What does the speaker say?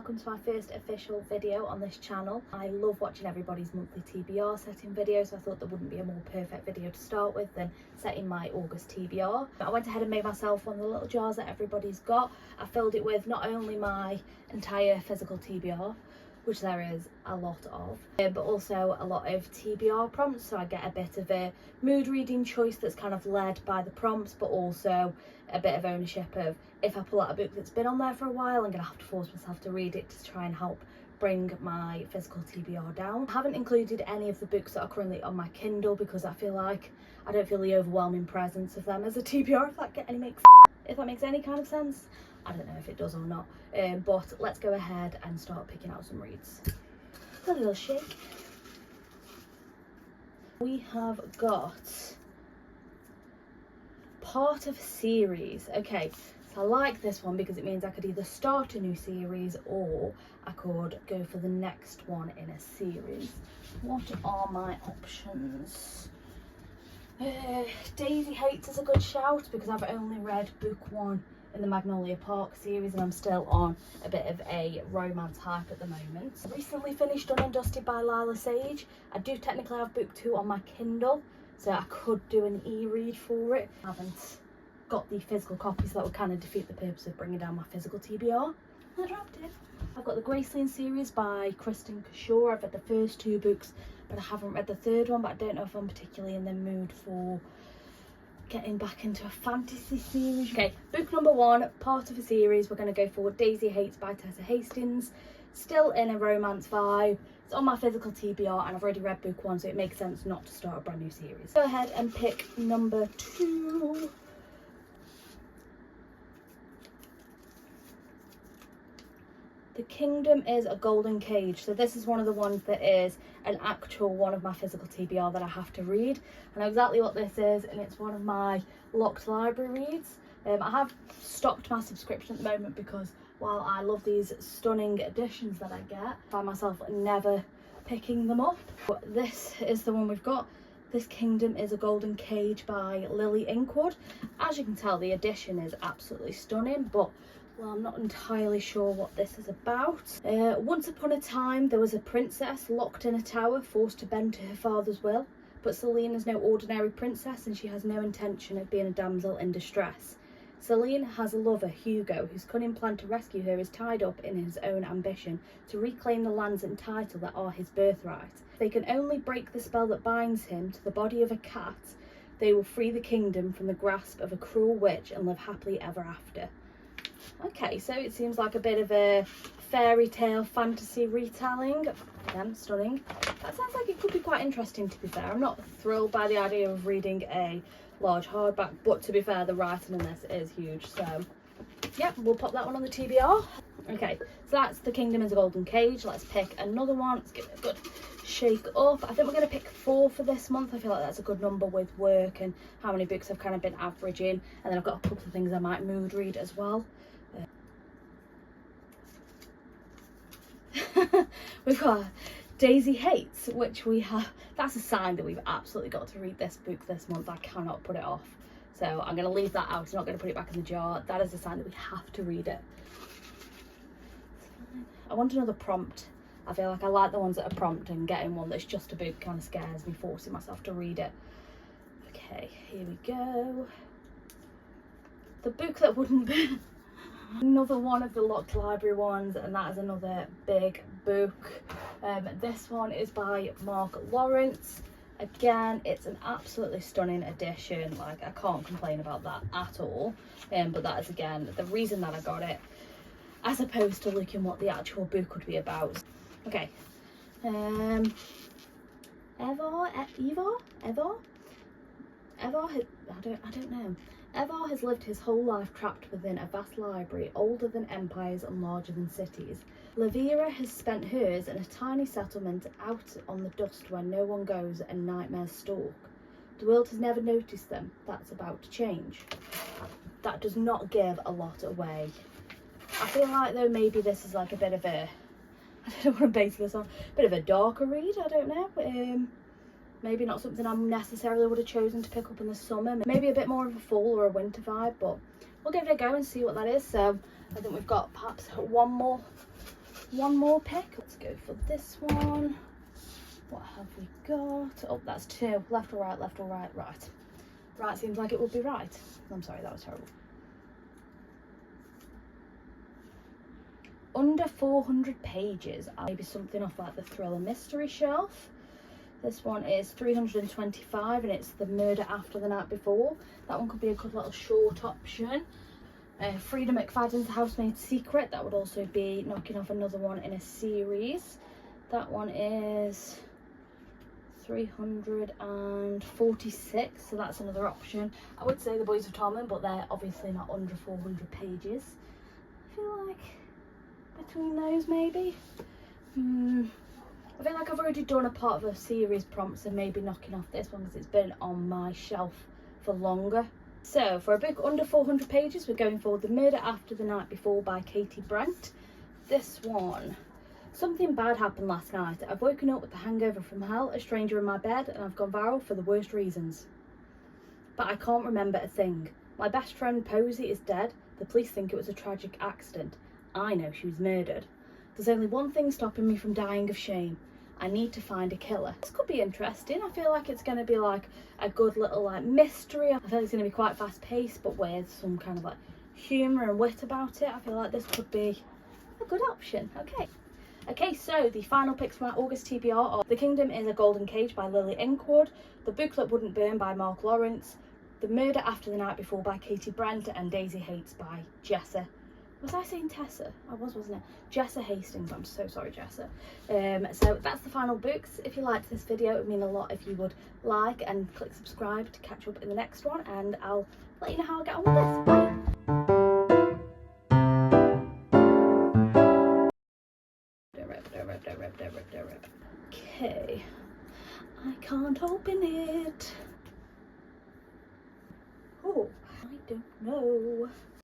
welcome to my first official video on this channel. I love watching everybody's monthly TBR setting videos, so I thought there wouldn't be a more perfect video to start with than setting my August TBR. I went ahead and made myself one of the little jars that everybody's got. I filled it with not only my entire physical TBR, which there is a lot of, but also a lot of TBR prompts, so I get a bit of a mood reading choice that's kind of led by the prompts, but also a bit of ownership of, if I pull out a book that's been on there for a while, I'm going to have to force myself to read it to try and help bring my physical TBR down. I haven't included any of the books that are currently on my Kindle because I feel like I don't feel the overwhelming presence of them as a TBR, if that makes any kind of sense. I don't know if it does or not, but let's go ahead and start picking out some reads. A little shake. We have got part of a series. Okay, so I like this one because it means I could either start a new series or I could go for the next one in a series. What are my options? Daisy Hates is a good shout because I've only read book one in the Magnolia Park series and I'm still on a bit of a romance hype at the moment. I recently finished Done and Dusted by Lila Sage. I do technically have book 2 on my Kindle, so I could do an e-read for it. I haven't got the physical copy, so that would kind of defeat the purpose of bringing down my physical TBR. I dropped it. I've got the Graceland series by Kristen Cashore. I've read the first 2 books, but I haven't read the third one, but I don't know if I'm particularly in the mood for getting back into a fantasy series. Okay, book number 1, part of a series. We're going to go for Daisy Hates by Tessa Hastings. Still in a romance vibe. It's on my physical TBR and I've already read book 1, so it makes sense not to start a brand new series. Go ahead and pick number 2. The Kingdom is a Golden Cage. So this is one of the ones that is an actual one of my physical TBR that I have to read. I know exactly what this is, and it's one of my locked library reads. I have stopped my subscription at the moment because while I love these stunning editions that I get, I find myself never picking them up. But this is the one we've got. This Kingdom is a Golden Cage by Lily Inkwood. As you can tell, the edition is absolutely stunning, but well, I'm not entirely sure what this is about. Once upon a time, there was a princess locked in a tower, forced to bend to her father's will. But Celine is no ordinary princess and she has no intention of being a damsel in distress. Celine has a lover, Hugo, whose cunning plan to rescue her is tied up in his own ambition to reclaim the lands and title that are his birthright. If they can only break the spell that binds him to the body of a cat, they will free the kingdom from the grasp of a cruel witch and live happily ever after. Okay, so it seems like a bit of a fairy tale fantasy retelling. Again, stunning. That sounds like it could be quite interesting, to be fair. I'm not thrilled by the idea of reading a large hardback, but to be fair, the writing in this is huge. So, yeah, we'll pop that one on the TBR. Okay, so that's The Kingdom is a Golden Cage. Let's pick another one. Let's give it a good shake up. I think we're going to pick 4 for this month. I feel like that's a good number with work and how many books I've kind of been averaging. And then I've got a couple of things I might mood read as well. We've got Daisy Hates, which we have, that's a sign that we've absolutely got to read this book this month. I cannot put it off, so I'm going to leave that out. I'm not going to put it back in the jar. That is a sign that we have to read it. I want another prompt. I feel like I like the ones that are prompt, and getting one that's just a book kind of scares me, forcing myself to read it. Okay, here we go. The book that wouldn't be another one of the locked library ones, and that is another big book. This one is by Mark Lawrence. Again, it's an absolutely stunning edition. Like, I can't complain about that at all. But that is, again, the reason that I got it, as opposed to looking what the actual book would be about. Okay. Eva, I don't know. Evar has lived his whole life trapped within a vast library, older than empires and larger than cities. Levira has spent hers in a tiny settlement out on the dust where no one goes and nightmares stalk. The world has never noticed them. That's about to change. That does not give a lot away. I feel like, though, maybe this is like a bit of a, I don't know what I'm basing this on, a bit of a darker read, I don't know. Maybe not something I necessarily would have chosen to pick up in the summer. Maybe a bit more of a fall or a winter vibe, but we'll give it a go and see what that is. So I think we've got perhaps one more one more pick. Let's go for this one. What have we got? Oh, that's 2. Left or right, left or right, right. Right seems like it would be right. I'm sorry, that was terrible. Under 400 pages. Maybe something off like the thriller mystery shelf. This one is 325 and it's The Murder After the Night Before. That one could be a good little short option. Frida McFadden's Housemaid's Secret. That would also be knocking off another one in a series. That one is 346, so that's another option. I would say The Boys of Torment, but they're obviously not under 400 pages. I feel like between those maybe. I feel like I've already done a part of a series prompt, so maybe knocking off this one because it's been on my shelf for longer. So for a book under 400 pages, we're going for The Murder After the Night Before by Katie Brent. This one. Something bad happened last night. I've woken up with a hangover from hell, a stranger in my bed, and I've gone viral for the worst reasons. But I can't remember a thing. My best friend Posey is dead. The police think it was a tragic accident. I know she was murdered. There's only one thing stopping me from dying of shame. I need to find a killer. This could be interesting. I feel like it's going to be like a good little like mystery. I feel like it's going to be quite fast paced, but with some kind of like humour and wit about it. I feel like this could be a good option. Okay, so the final picks from our August TBR are The Kingdom is a Golden Cage by Lily Inkwood, The Book That Wouldn't Burn by Mark Lawrence, The Murder After the Night Before by Katie Brent, and Daisy Hates by Jessa. Was I saying Tessa? I was, wasn't it? Jessa Hastings. I'm so sorry, Jessa. So that's the final books. If you liked this video, it would mean a lot if you would like and click subscribe to catch up in the next one, and I'll let you know how I get on with this. Bye! Okay, I can't open it. Oh, I don't know.